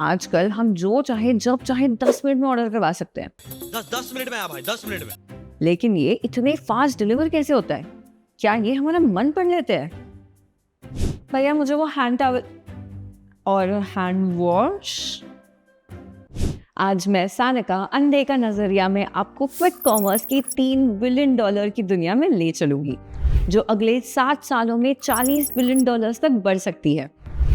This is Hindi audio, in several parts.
आजकल हम जो चाहे जब चाहे 10 मिनट में ऑर्डर करवा सकते हैं। 10 मिनट में आया भाई, 10 मिनट में। लेकिन ये इतने फास्ट डिलीवर कैसे होता है? क्या ये हमारा मन पढ़ लेते हैं? भैया मुझे वो हैंड टॉवल और हैंड वॉश। आज मैं सानिका अनदेखा नजरिया में आपको क्विक कॉमर्स की $3 बिलियन की दुनिया में ले चलूंगी, जो अगले 7 सालों में $40 बिलियन तक बढ़ सकती है।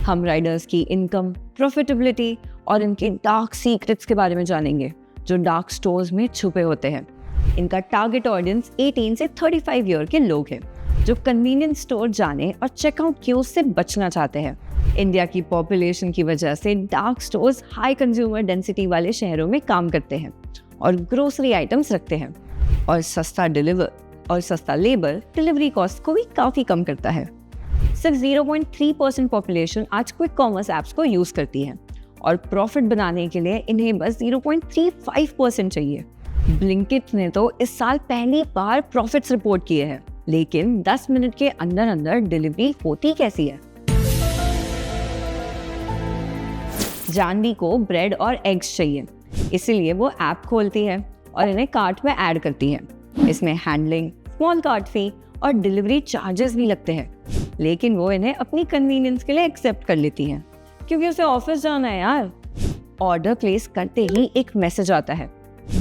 हम राइडर्स की इनकम, प्रॉफिटेबिलिटी और इनके डार्क सीक्रेट्स के बारे में जानेंगे, जो डार्क स्टोर्स में छुपे होते हैं। इनका टारगेट ऑडियंस 18 से 35 ईयर के लोग हैं, जो कन्वीनियंस स्टोर जाने और चेकआउट क्यूज से बचना चाहते हैं। इंडिया की पॉपुलेशन की वजह से dark stores high consumer density वाले शहरों में काम करते हैं और ग्रोसरी आइटम्स रखते हैं, और सस्ता लेबर डिलीवरी कॉस्ट को भी काफ़ी कम करता है। सिर्फ 0.3% पॉपुलेशन आज क्विक कॉमर्स ऐप्स को यूज़ करती है, और प्रॉफिट बनाने के लिए इन्हें बस 0.35% चाहिए। ब्लिंकिट ने तो इस साल पहली बार प्रॉफिट्स रिपोर्ट किए हैं, लेकिन 10 मिनट के अंदर अंदर डिलीवरी होती कैसी है? जानवी को ब्रेड और एग्स चाहिए, इसीलिए वो ऐप खोलती है और इन्हें कार्ट में ऐड करती है। इसमें हैंडलिंग, स्मॉल कार्ट फी और डिलीवरी चार्जेस भी लगते हैं, लेकिन वो इन्हें अपनी कन्वीनियंस के लिए एक्सेप्ट कर लेती हैं, क्योंकि उसे ऑफिस जाना है यार। ऑर्डर प्लेस करते ही एक मैसेज आता है,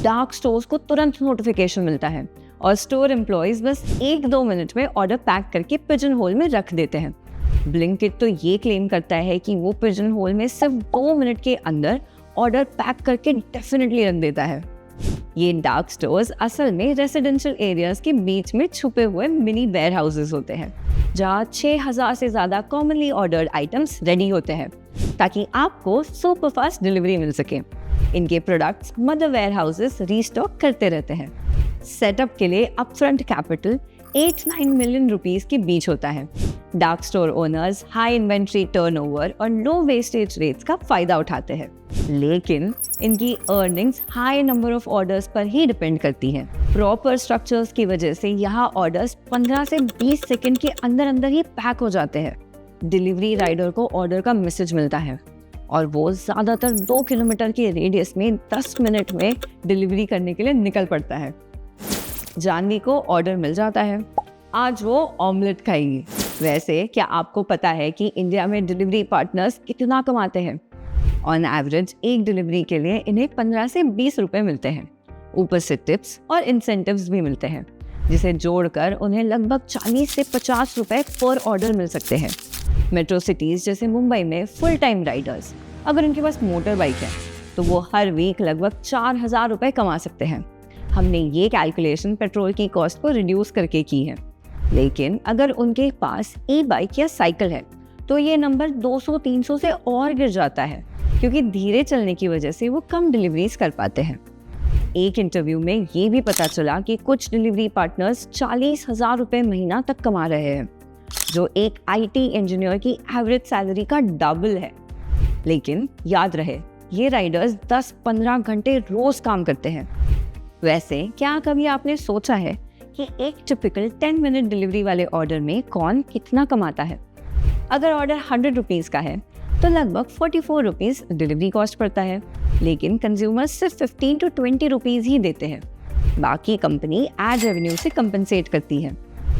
डार्क स्टोर्स को तुरंत नोटिफिकेशन मिलता है और स्टोर एम्प्लॉइज बस 1-2 मिनट में ऑर्डर पैक करके पिजन होल में रख देते हैं। ब्लिंकिट तो ये क्लेम करता है कि वो पिजन होल में सिर्फ 2 मिनट के अंदर ऑर्डर पैक करके डेफिनेटली रख देता है। ये डार्क स्टोर्स असल में रेसिडेंशियल एरियाज के बीच में छुपे हुए मिनी वेयर हाउसेज होते हैं, जहाँ 6000 से ज़्यादा कॉमनली ऑर्डर्ड आइटम्स रेडी होते हैं, ताकि आपको सुपर फास्ट डिलीवरी मिल सके। इनके products mother warehouses restock करते रहते हैं। सेटअप के लिए अपफ्रंट कैपिटल 8-9 मिलियन रुपीस के बीच होता है। Dark store owners high inventory turnover और लो वेस्टेज रेट्स का फायदा उठाते हैं, लेकिन इनकी earnings high number of orders पर ही डिपेंड करती हैं। प्रॉपर स्ट्रक्चर्स की वजह से यहाँ ऑर्डर्स 15 से 20 सेकंड के अंदर अंदर ही पैक हो जाते हैं। डिलीवरी राइडर को ऑर्डर का मैसेज मिलता है और वो ज़्यादातर 2 किलोमीटर के रेडियस में 10 मिनट में डिलीवरी करने के लिए निकल पड़ता है। जानवी को ऑर्डर मिल जाता है, आज वो ऑमलेट खाएगी। वैसे क्या आपको पता है कि इंडिया में डिलीवरी पार्टनर्स कितना कमाते हैं? ऑन एवरेज एक डिलीवरी के लिए इन्हें 15 से 20 रुपए मिलते हैं। ऊपर से टिप्स और इंसेंटिव्स भी मिलते हैं, जिसे जोड़कर उन्हें लगभग 40 से 50 रुपए पर ऑर्डर मिल सकते हैं। मेट्रो सिटीज़ जैसे मुंबई में फुल टाइम राइडर्स, अगर उनके पास मोटर बाइक है, तो वो हर वीक लगभग 4000 रुपए कमा सकते हैं। हमने ये कैलकुलेशन पेट्रोल की कॉस्ट को रिड्यूस करके की है, लेकिन अगर उनके पास ई बाइक या साइकिल है, तो ये नंबर 200-300 से और गिर जाता है, क्योंकि धीरे चलने की वजह से वो कम डिलीवरीज कर पाते हैं। एक इंटरव्यू में ये भी पता चला कि कुछ डिलीवरी पार्टनर्स 40,000 रुपए महीना तक कमा रहे हैं, जो एक IT इंजीनियर की एवरेज सैलरी का डबल है। लेकिन याद रहे, ये राइडर्स 10-15 घंटे रोज काम करते हैं। वैसे क्या कभी आपने सोचा है कि एक टिपिकल 10 मिनट डिलीवरी वाले ऑर्डर में कौन कितना कमाता है? अगर ऑर्डर 100 रुपीज़ का है, तो लगभग 44 रुपीज़ डिलीवरी कॉस्ट पड़ता है, लेकिन कंज्यूमर सिर्फ 15 to 20 रुपीज़ ही देते हैं। बाकी कंपनी एड रेवेन्यू से कंपनसेट करती है।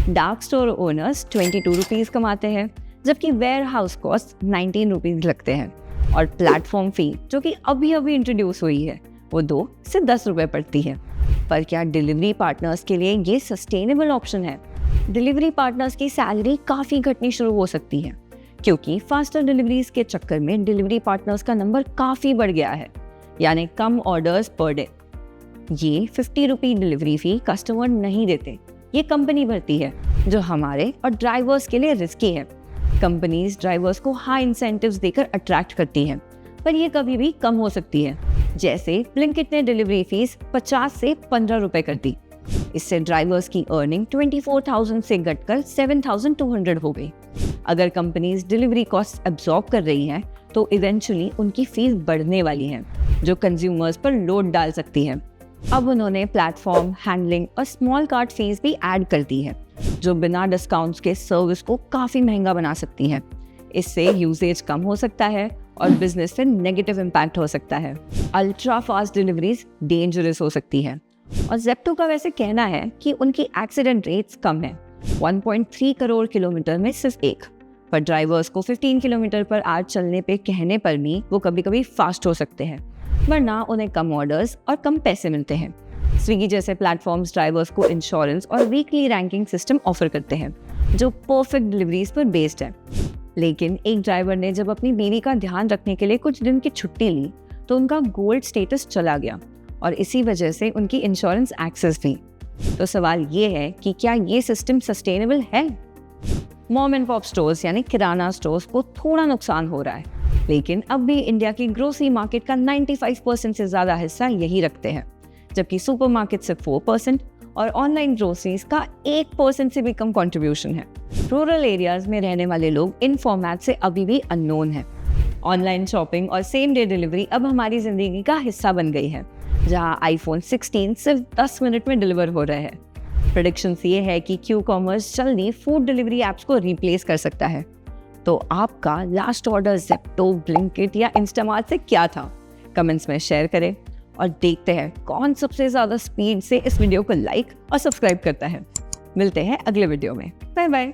डार्क स्टोर ओनर्स 22 रुपीज़ कमाते हैं, जबकि वेयर हाउस कॉस्ट 19 रुपीज़ लगते हैं, और प्लेटफॉर्म फी, जो कि अभी इंट्रोड्यूस हुई है, वो 2 से 10 रुपये पड़ती है। पर क्या डिलीवरी पार्टनर्स के लिए ये सस्टेनेबल ऑप्शन है? डिलीवरी पार्टनर्स की सैलरी काफ़ी घटनी शुरू हो सकती है, क्योंकि फास्टर डिलीवरीज के चक्कर में डिलीवरी पार्टनर्स का नंबर काफ़ी बढ़ गया है, यानी कम ऑर्डर्स पर डे। ये 50 रुपये डिलीवरी फी कस्टमर नहीं देते, ये कंपनी भरती है, जो हमारे और ड्राइवर्स के लिए रिस्की है। कंपनीज ड्राइवर्स को हाई इंसेंटिव्स देकर अट्रैक्ट करती हैं, पर ये कभी भी कम हो सकती है। जैसे ब्लिंकिट ने डिलीवरी फीस 50 से 15 रुपए कर दी। इससे ड्राइवर्स की अर्निंग 24,000 से घटकर 7,200 हो गई। अगर कंपनीज डिलीवरी कॉस्ट एब्जॉर्ब कर रही हैं, तो इवेंचुअली उनकी फीस बढ़ने वाली है, जो कंज्यूमर्स पर लोड डाल सकती है। अब उन्होंने प्लेटफॉर्म, हैंडलिंग और स्मॉल कार्ट फीस भी ऐड कर दी है, जो बिना डिस्काउंट्स के सर्विस को काफ़ी महंगा बना सकती है। इससे यूसेज कम हो सकता है और बिजनेस पे नेगेटिव इम्पैक्ट हो सकता है। अल्ट्रा फास्ट डिलीवरीज डेंजरस हो सकती है। और जेप्टो का वैसे कहना है कि उनकी एक्सीडेंट रेट्स कम है, 1.3 करोड़ किलोमीटर में सिर्फ एक। पर ड्राइवर्स को 15 किलोमीटर पर आवर चलने पे कहने पर भी वो कभी कभी फास्ट हो सकते हैं, वरना उन्हें कम ऑर्डर्स और कम पैसे मिलते हैं। स्विगी जैसे प्लेटफॉर्म्स ड्राइवर्स को इंश्योरेंस और वीकली रैंकिंग सिस्टम ऑफर करते हैं जो परफेक्ट डिलीवरीज पर बेस्ड है। लेकिन एक ड्राइवर ने जब अपनी बीवी का ध्यान रखने के लिए कुछ दिन की छुट्टी ली तो उनका गोल्ड स्टेटस चला गया और इसी वजह से उनकी इंश्योरेंस एक्सेस भी। तो सवाल ये है कि क्या ये सिस्टम सस्टेनेबल है? मॉम एंड पॉप स्टोर्स यानी किराना स्टोर्स को थोड़ा नुकसान हो रहा है, लेकिन अब भी इंडिया की ग्रोसरी मार्केट का 95% से ज़्यादा हिस्सा यही रखते हैं, जबकि सुपरमार्केट से 4% और ऑनलाइन ग्रोसरीज का 1% से भी कम कंट्रीब्यूशन है। रूरल एरियाज में रहने वाले लोग इन फॉर्मेट से अभी भी अननोन है। ऑनलाइन शॉपिंग और सेम डे डिलीवरी अब हमारी ज़िंदगी का हिस्सा बन गई है, जहां आईफोन 16 सिर्फ 10 मिनट में डिलीवर हो रहे हैं। प्रेडिक्शंस ये है कि क्यू कॉमर्स जल्दी फूड डिलीवरी ऐप्स को रिप्लेस कर सकता है। तो आपका लास्ट ऑर्डर ज़ेप्टो, ब्लिंकिट या इंस्टामार्ट से क्या था? कमेंट्स में शेयर करें और देखते हैं कौन सबसे ज़्यादा स्पीड से इस वीडियो को लाइक और सब्सक्राइब करता है। मिलते हैं अगले वीडियो में। Bye bye.